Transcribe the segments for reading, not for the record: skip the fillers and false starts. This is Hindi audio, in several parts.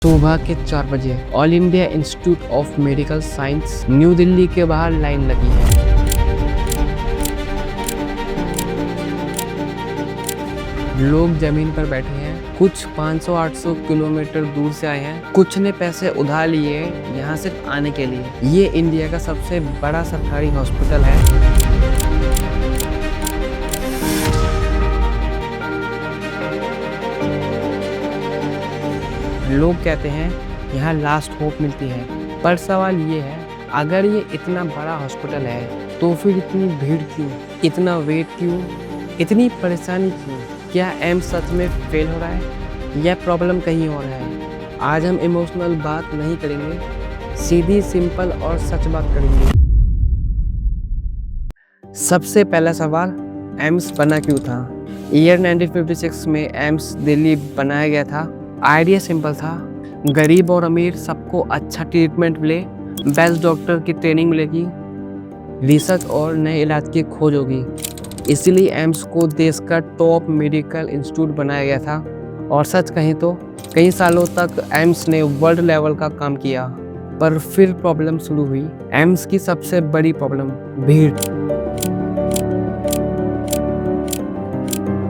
सुबह के 4 बजे all India institute of medical science new Delhi के बाहर लाइन लगी है। लोग जमीन पर बैठे हैं, कुछ 500-800 किलोमीटर दूर से आए हैं, कुछ ने पैसे उधार लिए यहाँ सिर्फ आने के लिए। ये इंडिया का सबसे बड़ा सरकारी हॉस्पिटल है। लोग कहते हैं यहाँ लास्ट होप मिलती है, पर सवाल ये है, अगर ये इतना बड़ा हॉस्पिटल है तो फिर इतनी भीड़ क्यों, इतना वेट क्यों, इतनी परेशानी क्यों? क्या एम्स सच में फेल हो रहा है या प्रॉब्लम कहीं और है? आज हम इमोशनल बात नहीं करेंगे, सीधी सिंपल और सच बात करेंगे। सबसे पहला सवाल, एम्स बना क्यों था? ईयर 1956 में एम्स दिल्ली बनाया गया था। आइडिया सिंपल था, गरीब और अमीर सबको अच्छा ट्रीटमेंट मिले, बेस्ट डॉक्टर की ट्रेनिंग मिलेगी, रिसर्च और नए इलाज की खोज होगी। इसीलिए एम्स को देश का टॉप मेडिकल इंस्टीट्यूट बनाया गया था। और सच कहें तो कई सालों तक एम्स ने वर्ल्ड लेवल का काम किया, पर फिर प्रॉब्लम शुरू हुई। एम्स की सबसे बड़ी प्रॉब्लम, भीड़।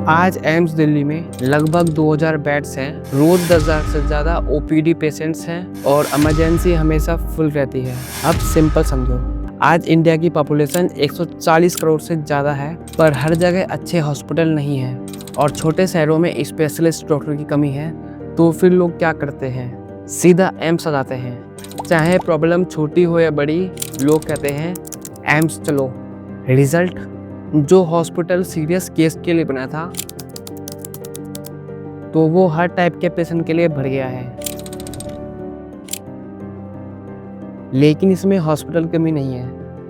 आज एम्स दिल्ली में लगभग 2000 बेड्स हैं, रोज 10,000 से ज़्यादा ओपीडी पेशेंट्स हैं और इमरजेंसी हमेशा फुल रहती है। अब सिंपल समझो, आज इंडिया की पॉपुलेशन 140 करोड़ से ज़्यादा है, पर हर जगह अच्छे हॉस्पिटल नहीं हैं और छोटे शहरों में स्पेशलिस्ट डॉक्टर की कमी है। तो फिर लोग क्या करते हैं? सीधा एम्स आ जाते हैं। चाहे प्रॉब्लम छोटी हो या बड़ी, लोग कहते हैं एम्स चलो। रिजल्ट, जो हॉस्पिटल सीरियस केस के लिए बना था तो वो हर टाइप के पेशेंट के लिए भर गया है। लेकिन इसमें हॉस्पिटल कमी नहीं है,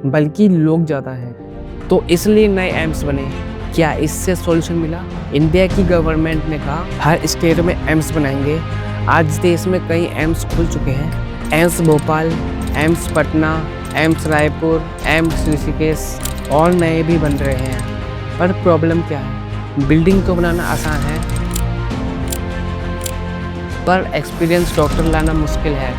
बल्कि लोग ज़्यादा हैं। तो इसलिए नए एम्स बने। क्या इससे सॉल्यूशन मिला? इंडिया की गवर्नमेंट ने कहा हर स्टेट में एम्स बनाएंगे। आज देश में कई एम्स खुल चुके हैं। AIIMS Bhopal, AIIMS Patna, AIIMS Raipur, AIIMS Rishikesh और नए भी बन रहे हैं। पर प्रॉब्लम क्या है? बिल्डिंग तो बनाना आसान है, पर एक्सपीरियंस डॉक्टर लाना मुश्किल है।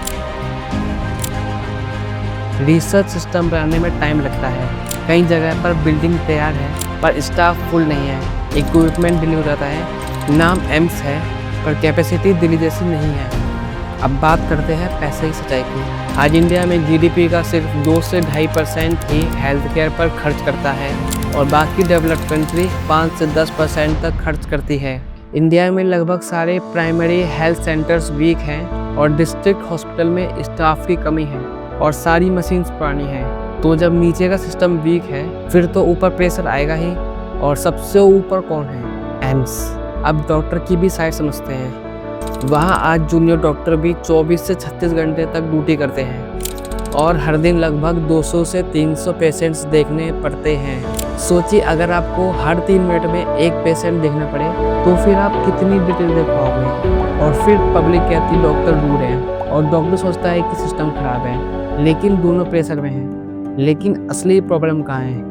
रिसर्च सिस्टम बनाने में टाइम लगता है। कई जगह पर बिल्डिंग तैयार है पर स्टाफ फुल नहीं है, इक्विपमेंट डिले हो जाता है। नाम एम्स है पर कैपेसिटी दिल्ली जैसी नहीं है। अब बात करते हैं पैसे की सच्चाई की। आज इंडिया में जीडीपी का सिर्फ 2 से 2.5% ही हेल्थ केयर पर खर्च करता है और बाकी डेवलप्ड कंट्री 5 से 10% तक खर्च करती है। इंडिया में लगभग सारे प्राइमरी हेल्थ सेंटर्स वीक हैं और डिस्ट्रिक्ट हॉस्पिटल में स्टाफ की कमी है और सारी मशीन्स पुरानी हैं। तो जब नीचे का सिस्टम वीक है फिर तो ऊपर प्रेशर आएगा ही। और सबसे ऊपर कौन है? एम्स। अब डॉक्टर की भी साइड समझते हैं। वहाँ आज जूनियर डॉक्टर भी 24 से 36 घंटे तक ड्यूटी करते हैं और हर दिन लगभग 200 से 300 पेशेंट्स देखने पड़ते हैं। सोचिए, अगर आपको हर 3 मिनट में एक पेशेंट देखना पड़े तो फिर आप कितनी डिटेल देख पाओगे? और फिर पब्लिक कहती डॉक्टर दूर है और डॉक्टर सोचता है कि सिस्टम खराब है, लेकिन दोनों प्रेशर में हैं। लेकिन असली प्रॉब्लम कहाँ है?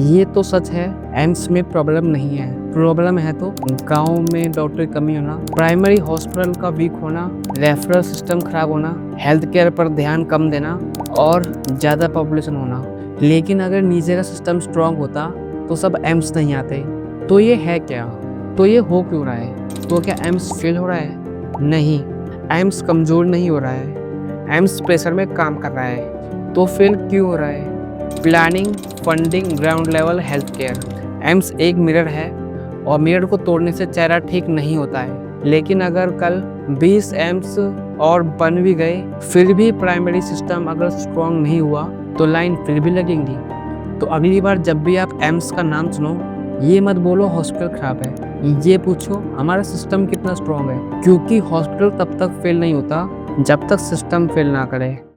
ये तो सच है, एम्स में प्रॉब्लम नहीं है। प्रॉब्लम है तो गाँव में डॉक्टर की कमी होना, प्राइमरी हॉस्पिटल का वीक होना, रेफरल सिस्टम खराब होना, हेल्थ केयर पर ध्यान कम देना और ज़्यादा पॉपुलेशन होना। लेकिन अगर नीचे का सिस्टम स्ट्रांग होता तो सब एम्स नहीं आते। तो ये है क्या? तो ये हो क्यों रहा है? तो क्या एम्स फेल हो रहा है? नहीं, एम्स कमज़ोर नहीं हो रहा है, एम्स प्रेशर में काम कर रहा है। तो फेल क्यों हो रहा है? Planning, funding, ground level health care. AIIMS एक मिरर है और मिरर को तोड़ने से चेहरा ठीक नहीं होता है। लेकिन अगर कल 20 एम्स और बन भी गए, फिर भी प्राइमरी सिस्टम अगर स्ट्रॉन्ग नहीं हुआ तो लाइन फिर भी लगेंगी। तो अगली बार जब भी आप एम्स का नाम सुनो, ये मत बोलो हॉस्पिटल खराब है, ये पूछो हमारा सिस्टम कितना स्ट्रॉन्ग है। क्योंकि हॉस्पिटल तब तक फेल नहीं होता जब तक सिस्टम फेल ना करे।